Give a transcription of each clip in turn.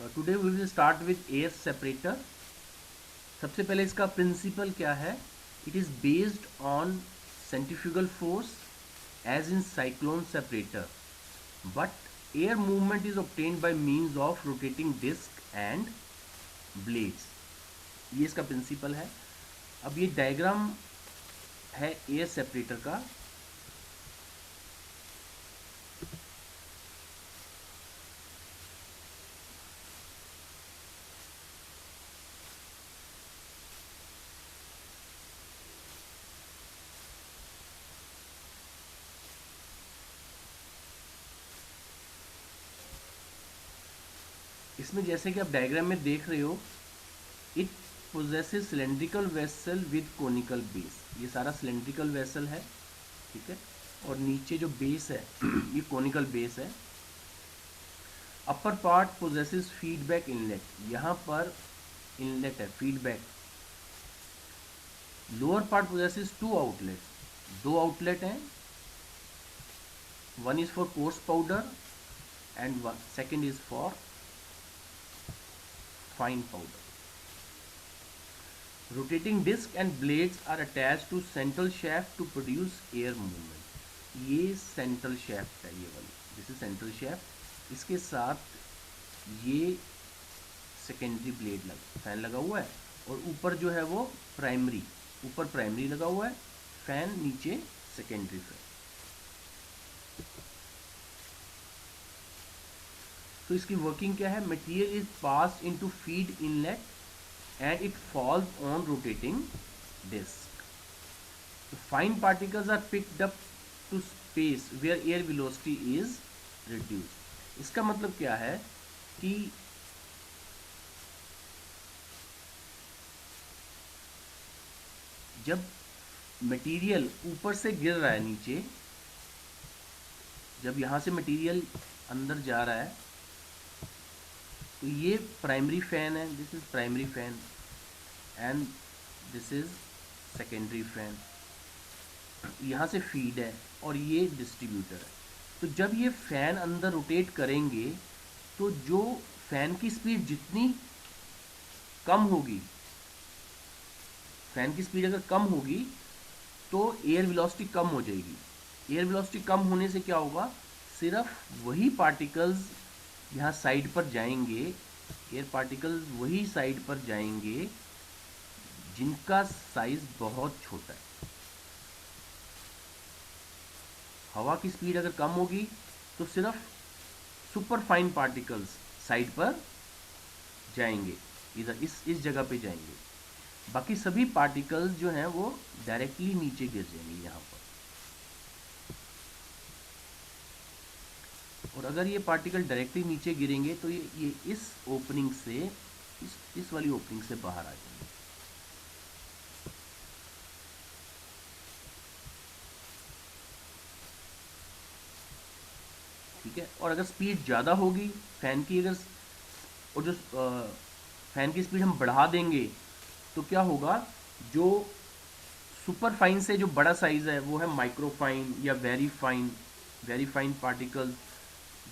Today we will start with air separator. सबसे पहले इसका प्रिंसिपल क्या है? It is based on centrifugal force as in cyclone separator, but air movement is obtained by means of rotating disc and blades। ये इसका principal है। अब ये डायग्राम है एयर सेपरेटर का। इसमें जैसे कि आप डायग्राम में देख रहे हो, it possesses cylindrical vessel with conical base. ये सारा सिलेंड्रिकल वेसल है, ठीक है। और नीचे जो बेस है ये कोनिकल बेस है। Upper part possesses feedback inlet, यहाँ पर इनलेट है feedback. Lower part possesses two outlet, दो आउटलेट हैं। One is for coarse powder and second is for fine powder. Rotating disc and blades are attach to central shaft to produce air movement. ये central shaft है, ये वाली, this is central shaft. इसके साथ ये secondary blade fan लगा हुआ है, और ऊपर जो है वो प्राइमरी, ऊपर प्राइमरी लगा हुआ है फैन, नीचे सेकेंडरी फैन। तो इसकी वर्किंग क्या है? Material is passed into feed inlet and it falls on rotating disc. The fine particles are picked up to space where air velocity is reduced. इसका मतलब क्या है कि जब मटेरियल ऊपर से गिर रहा है नीचे, जब यहाँ से मटेरियल अंदर जा रहा है, तो ये प्राइमरी फैन है, this is primary fan and this is secondary fan. यहाँ से फीड है और ये डिस्ट्रीब्यूटर है। तो जब ये फैन अंदर रोटेट करेंगे, तो जो फैन की स्पीड जितनी कम होगी, फैन की स्पीड अगर कम होगी तो एयर वेलोसिटी कम हो जाएगी। एयर वेलोसिटी कम होने से क्या होगा? सिर्फ वही पार्टिकल्स यहाँ साइड पर जाएंगे, एयर पार्टिकल्स वही साइड पर जाएंगे जिनका साइज बहुत छोटा है। हवा की स्पीड अगर कम होगी तो सिर्फ सुपर फाइन पार्टिकल्स साइड पर जाएंगे, इधर इस जगह पे जाएंगे। बाकी सभी पार्टिकल्स जो हैं वो डायरेक्टली नीचे गिर जाएंगे यहाँ पर। और अगर ये पार्टिकल डायरेक्टली नीचे गिरेंगे तो ये इस ओपनिंग से, इस वाली ओपनिंग से बाहर आ जाएंगे। ठीक है। और अगर स्पीड ज़्यादा होगी फैन की, अगर और जो फैन की स्पीड हम बढ़ा देंगे तो क्या होगा? जो सुपर फाइन से जो बड़ा साइज है वो है माइक्रोफाइन या वेरी फाइन पार्टिकल्स।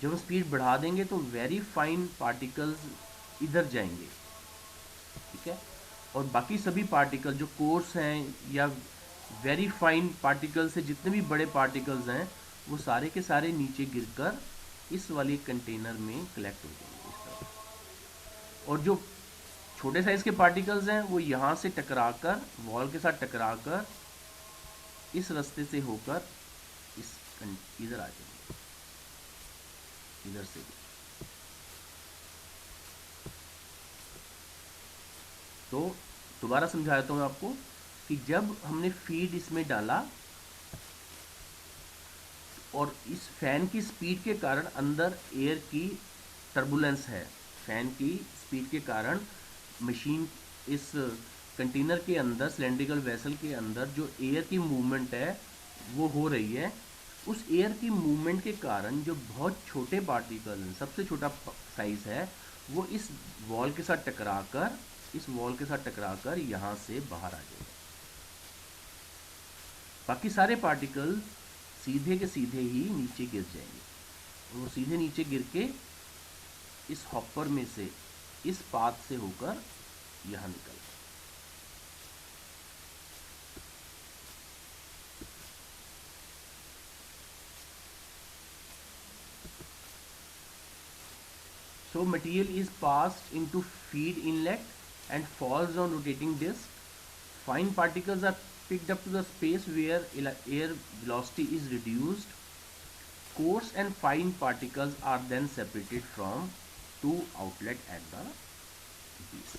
जब हम स्पीड बढ़ा देंगे तो वेरी फाइन पार्टिकल्स इधर जाएंगे, ठीक है। और बाकी सभी पार्टिकल जो कोर्स हैं या वेरी फाइन पार्टिकल्स से जितने भी बड़े पार्टिकल्स हैं वो सारे के सारे नीचे गिरकर इस वाले कंटेनर में कलेक्ट हो जाएंगे इस तरह। और जो छोटे साइज के पार्टिकल्स हैं वो यहाँ से टकराकर, वॉल के साथ टकराकर इस रास्ते से होकर इस इधर आ जाएंगे, इधर से। तो दोबारा समझाता हूँ आपको कि जब हमने फीड इसमें डाला और इस फैन की स्पीड के कारण अंदर एयर की टर्बुलेंस है, फैन की स्पीड के कारण मशीन इस कंटेनर के अंदर, सिलेंड्रिकल वेसल के अंदर जो एयर की मूवमेंट है वो हो रही है। उस एयर की मूवमेंट के कारण जो बहुत छोटे पार्टिकल हैं, सबसे छोटा साइज है, वो इस वॉल के साथ टकराकर, इस वॉल के साथ टकराकर यहाँ से बाहर आ जाएगा। बाकी सारे पार्टिकल सीधे के सीधे ही नीचे गिर जाएंगे, और वो सीधे नीचे गिर के इस हॉपर में से इस पाथ से होकर यहाँ निकलता है। So material is passed into feed inlet and falls on rotating disc. Fine particles are picked up to the space where air velocity is reduced. Coarse and fine particles are then separated from two outlet at the base.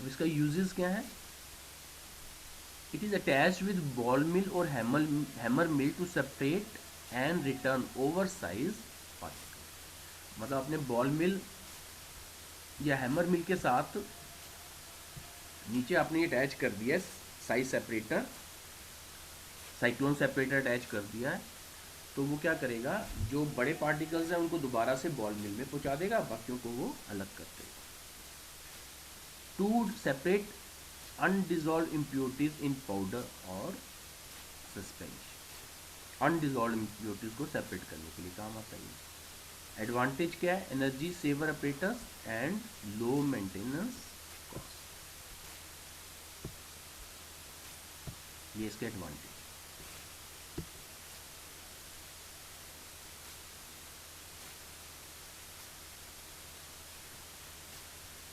अब इसका uses क्या है? It is attached with ball mill or hammer mill to separate and return oversized particles. मतलब अपने ball मिल या hammer mill के साथ नीचे आपने ये अटैच कर दिया है size separator, cyclone separator attach कर दिया है, तो वो क्या करेगा, जो बड़े पार्टिकल्स हैं उनको दोबारा से बॉल मिल में पहुंचा देगा, बाकियों को वो अलग कर देगा। To separate undissolved impurities in powder और सस्पेंशन। अनडिजॉल्व इम्प्योरिटीज को सेपरेट करने के लिए काम आता है। एडवांटेज क्या है? Energy saver operators and low maintenance cost, ये इसके एडवांटेज।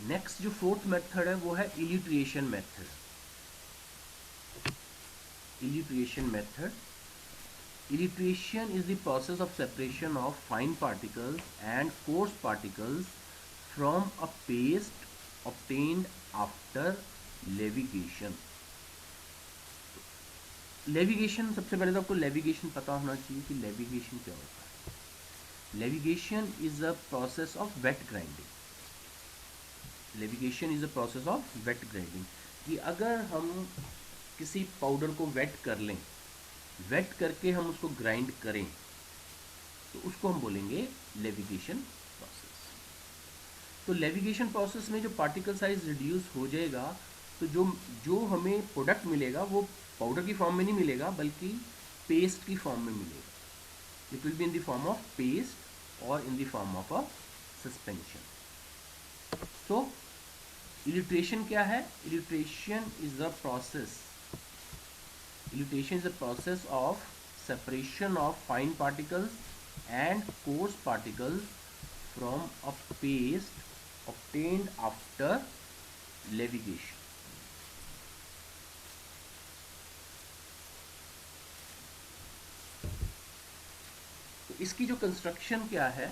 नेक्स्ट जो फोर्थ मेथड है वो है elutriation method. Elutriation method, elutriation is the process of separation of fine particles and coarse particles from a paste obtained after levitation. Levigation, सबसे पहले तो आपको लेविगेशन पता होना चाहिए कि लेविगेशन क्या होता है। Levigation is a process of wet grinding. Levigation is a process of wet grinding, कि अगर हम किसी पाउडर को वेट कर लें, वेट करके हम उसको ग्राइंड करें, तो उसको हम बोलेंगे लेविगेशन प्रोसेस। तो लेविगेशन प्रोसेस में जो पार्टिकल साइज रिड्यूस हो जाएगा, तो जो हमें प्रोडक्ट मिलेगा वो पाउडर की फॉर्म में नहीं मिलेगा, बल्कि पेस्ट की फॉर्म में मिलेगा। It will be in the form of paste और in the form of a suspension. So elutriation क्या है? Elutriation is a process, elutriation is a process of separation of fine particles and coarse particles from a paste obtained after levitation. तो इसकी जो construction क्या है?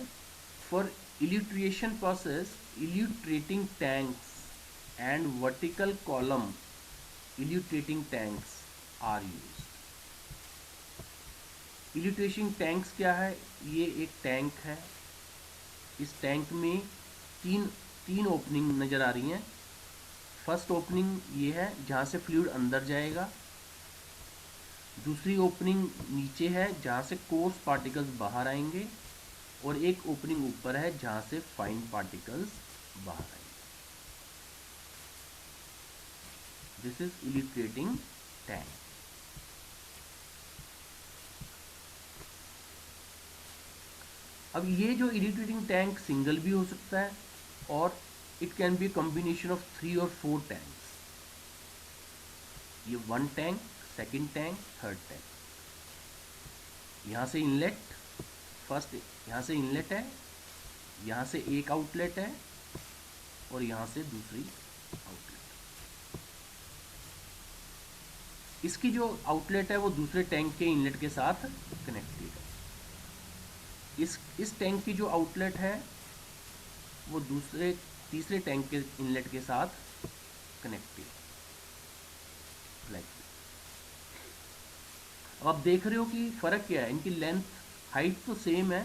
For elutriation process, elutriating tanks and vertical column elutriating tanks are used. Elutriation tanks क्या है? ये एक tank है, इस टैंक में तीन ओपनिंग नज़र आ रही हैं। फर्स्ट ओपनिंग ये है जहाँ से फ्लूइड अंदर जाएगा, दूसरी ओपनिंग नीचे है जहाँ से कोर्स पार्टिकल्स बाहर आएंगे, और एक ओपनिंग ऊपर है जहाँ से फाइन पार्टिकल्स बाहर आएंगे। This is elutriating tank. अब ये जो इल्यूट्रेटिंग टैंक सिंगल भी हो सकता है, और it can be combination of 3 और 4 टैंक्स। ये 1 tank, second tank, third tank. यहाँ से इनलेट, फर्स्ट यहाँ से इनलेट है, यहाँ से एक आउटलेट है, और यहाँ से दूसरी आउटलेट। इसकी जो आउटलेट है वो दूसरे टैंक के इनलेट के साथ कनेक्टेड है। इस टैंक की जो आउटलेट है वो तीसरे टैंक के इनलेट के साथ कनेक्टेड, लाइक। अब आप देख रहे हो कि फ़र्क क्या है, इनकी लेंथ हाइट तो सेम है,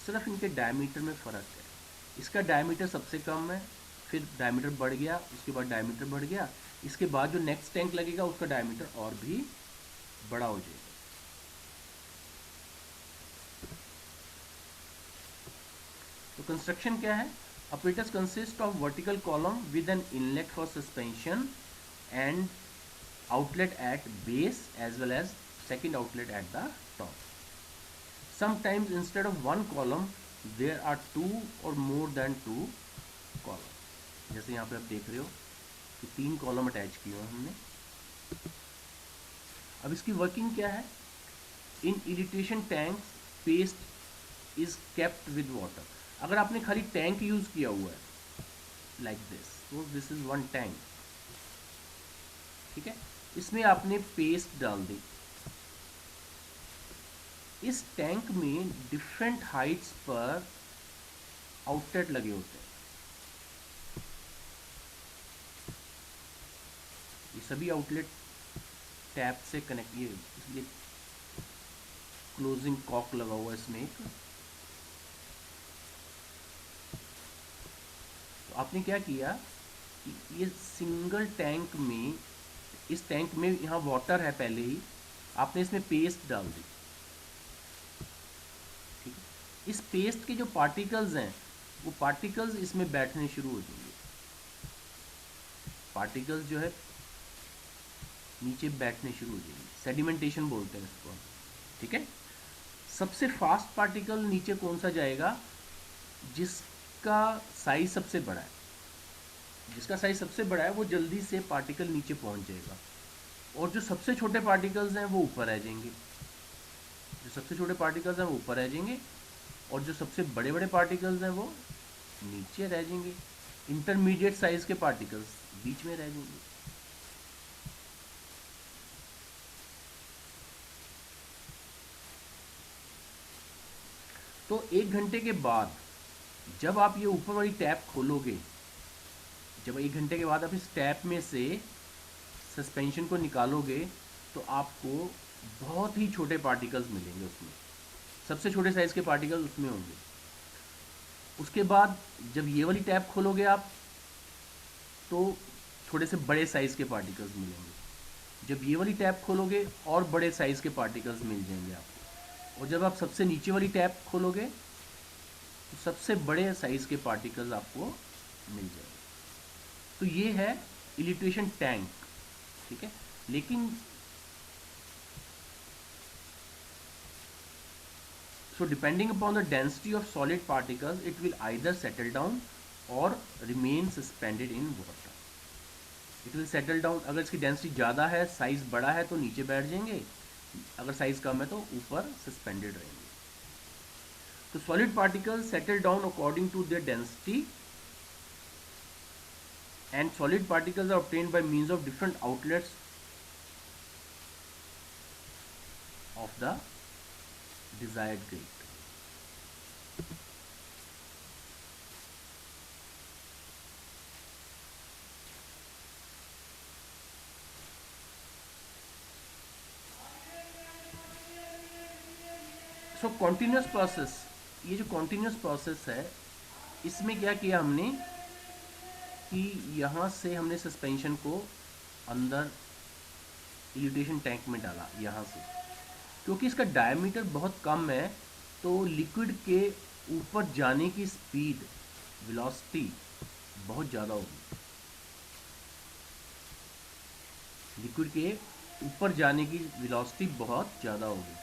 सिर्फ इनके डायमीटर में फ़र्क है। इसका डायमीटर सबसे कम है, फिर डायमीटर बढ़ गया, उसके बाद डायमीटर बढ़ गया, इसके बाद जो नेक्स्ट टैंक लगेगा उसका डायमीटर और भी बड़ा हो जाएगा। तो कंस्ट्रक्शन क्या है? Apparatus consists of vertical column with an inlet for suspension and outlet at base as well as second outlet at the top. Sometimes instead of one column there are two or more than two column. जैसे यहाँ पे आप देख रहे हो कि 3 column attach किए हैं हमने. अब इसकी वर्किंग क्या है? In elutriation tanks paste is kept with water. अगर आपने खाली टैंक यूज किया हुआ है लाइक दिस, तो दिस इज वन टैंक, ठीक है. इसमें आपने पेस्ट डाल दी. इस टैंक में डिफरेंट हाइट्स पर आउटलेट लगे होते हैं. ये सभी आउटलेट टैप से कनेक्ट, ये इसलिए क्लोजिंग कॉक लगा हुआ है इसमें एक. तो आपने क्या किया कि ये सिंगल टैंक में, इस टैंक में यहाँ वाटर है पहले ही, आपने इसमें पेस्ट डाल दी, ठीक है. इस पेस्ट के जो पार्टिकल्स हैं वो पार्टिकल्स इसमें बैठने शुरू हो जाएंगे. पार्टिकल्स जो है नीचे बैठने शुरू हो जाएंगे. सेडिमेंटेशन बोलते हैं इसको, ठीक है. सबसे फास्ट पार्टिकल नीचे कौन सा जाएगा? जिसका साइज सबसे बड़ा है. जिसका साइज सबसे बड़ा है वो जल्दी से पार्टिकल नीचे पहुंच जाएगा, और जो सबसे छोटे पार्टिकल्स हैं वो ऊपर रह जाएंगे. जो सबसे छोटे पार्टिकल्स हैं वो ऊपर रह जाएंगे, और जो सबसे बड़े बड़े पार्टिकल्स हैं वो नीचे रह जाएंगे. इंटरमीडिएट साइज के पार्टिकल्स बीच में रह जाएंगे. तो 1 घंटे के बाद जब आप ये ऊपर वाली टैप खोलोगे, जब 1 घंटे के बाद आप इस टैप में से सस्पेंशन को निकालोगे, तो आपको बहुत ही छोटे पार्टिकल्स मिलेंगे उसमें. सबसे छोटे साइज़ के पार्टिकल्स उसमें होंगे. उसके बाद जब ये वाली टैप खोलोगे आप, तो थोड़े से बड़े साइज़ के पार्टिकल्स मिलेंगे. जब ये वाली टैप खोलोगे और बड़े साइज़ के पार्टिकल्स मिल जाएंगे आपको. और जब आप सबसे नीचे वाली टैप खोलोगे तो सबसे बड़े साइज़ के पार्टिकल्स आपको मिल जाएंगे. तो ये है इलिट्रेशन टैंक, ठीक है. लेकिन so depending upon the density of solid particles it will either settle down or remain suspended in water. It will settle down. अगर इसकी डेंसिटी ज़्यादा है, साइज़ बड़ा है, तो नीचे बैठ जाएंगे. अगर साइज़ कम है तो ऊपर सस्पेंडेड रहेंगे. तो solid particles settle down according to their density, and solid particles are obtained by means of different outlets of the desired grade. So continuous process, ये जो continuous process है, इसमें क्या किया हमने कि यहाँ से हमने सस्पेंशन को अंदर इल्यूटेशन टैंक में डाला. यहाँ से क्योंकि इसका डायमीटर बहुत कम है, तो लिक्विड के ऊपर जाने की स्पीड, वेलोसिटी बहुत ज़्यादा होगी. लिक्विड के ऊपर जाने की वेलोसिटी बहुत ज़्यादा होगी.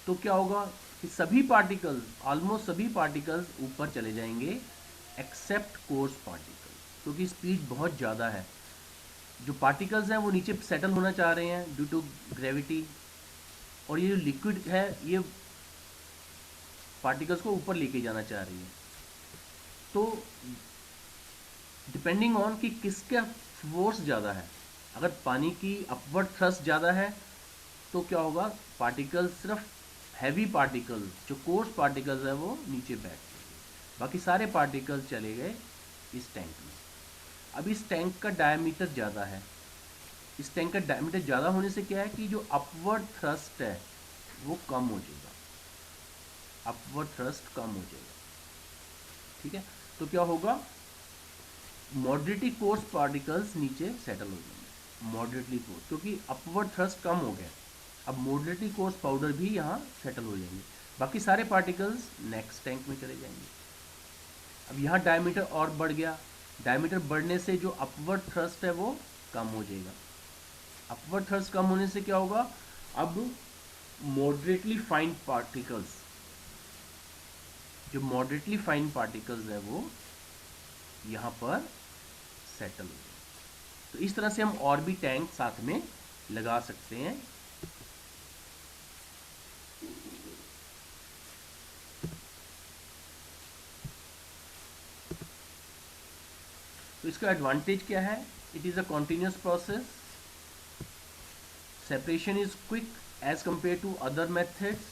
तो क्या होगा कि सभी पार्टिकल्स, ऑलमोस्ट सभी पार्टिकल्स ऊपर चले जाएंगे एक्सेप्ट कोर्स पार्टिकल्स, क्योंकि स्पीड बहुत ज़्यादा है. जो पार्टिकल्स हैं वो नीचे सेटल होना चाह रहे हैं ड्यू टू ग्रेविटी, और ये जो लिक्विड है ये पार्टिकल्स को ऊपर लेके जाना चाह रही है. तो डिपेंडिंग ऑन कि किसका फोर्स ज़्यादा है, अगर पानी की अपवर्ड थ्रस्ट ज़्यादा है तो क्या होगा, पार्टिकल्स, सिर्फ हैवी पार्टिकल्स, जो कोर्स पार्टिकल्स है वो नीचे बैठ जाएंगे, बाकी सारे पार्टिकल्स चले गए इस टैंक में. अब इस टैंक का डायमीटर ज़्यादा है. इस टैंक का डायमीटर ज़्यादा होने से क्या है कि जो अपवर्ड थ्रस्ट है वो कम हो जाएगा. अपवर्ड थ्रस्ट कम हो जाएगा, ठीक है. तो क्या होगा, मॉडरेटली फोर्स पार्टिकल्स नीचे सेटल हो जाएंगे. मॉडरेटली फोर्स, क्योंकि अपवर्ड थ्रस्ट कम हो गया, अब मॉडरेटली फोर्स पाउडर भी यहाँ सेटल हो जाएंगे, बाकी सारे पार्टिकल्स नेक्स्ट टैंक में चले जाएंगे. अब यहाँ डायमीटर और बढ़ गया. डायमीटर बढ़ने से जो अपवर्ड थ्रस्ट है वो कम हो जाएगा. अपवर्ड थ्रस्ट कम होने से क्या होगा, अब मॉडरेटली फाइन पार्टिकल्स, जो मॉडरेटली फाइन पार्टिकल्स है वो यहाँ पर सेटल हो गए। तो इस तरह से हम और भी टैंक साथ में लगा सकते हैं। तो इसका एडवांटेज क्या है? It is a continuous process, separation is quick as compared to other methods,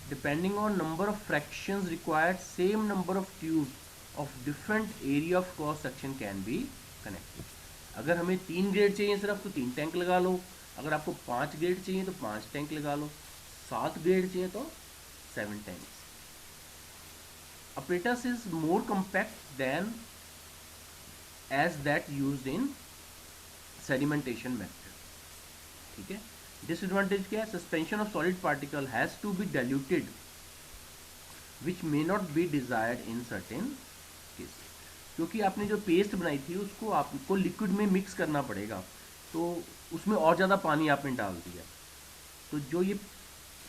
depending on number of fractions required same number of tubes of different area of cross section can be connected। अगर हमें 3 grade चाहिए सिर्फ तो 3 tank लगा लो, अगर आपको 5 grade चाहिए तो 5 टैंक लगा लो, 7 ग्रेड चाहिए तो 7 tanks. apparatus is more compact than as that used in sedimentation method। ठीक है। डिसएडवांटेज क्या है? Suspension of solid particle has to be diluted which may not be desired in certain case. क्योंकि आपने जो पेस्ट बनाई थी उसको आपको लिक्विड में मिक्स करना पड़ेगा, तो उसमें और ज़्यादा पानी आपने डाल दिया, तो जो ये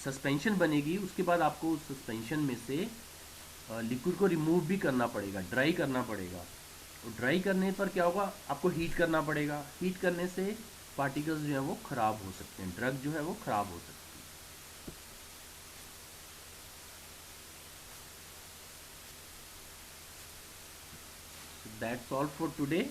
सस्पेंशन बनेगी उसके बाद आपको उस सस्पेंशन में से लिक्विड को रिमूव भी करना पड़ेगा, ड्राई करना पड़ेगा। और ड्राई करने पर क्या होगा? आपको हीट करना पड़ेगा, हीट करने से पार्टिकल्स जो है वो ख़राब हो सकते हैं, ड्रग जो है वो ख़राब हो सकती है। That's all for today.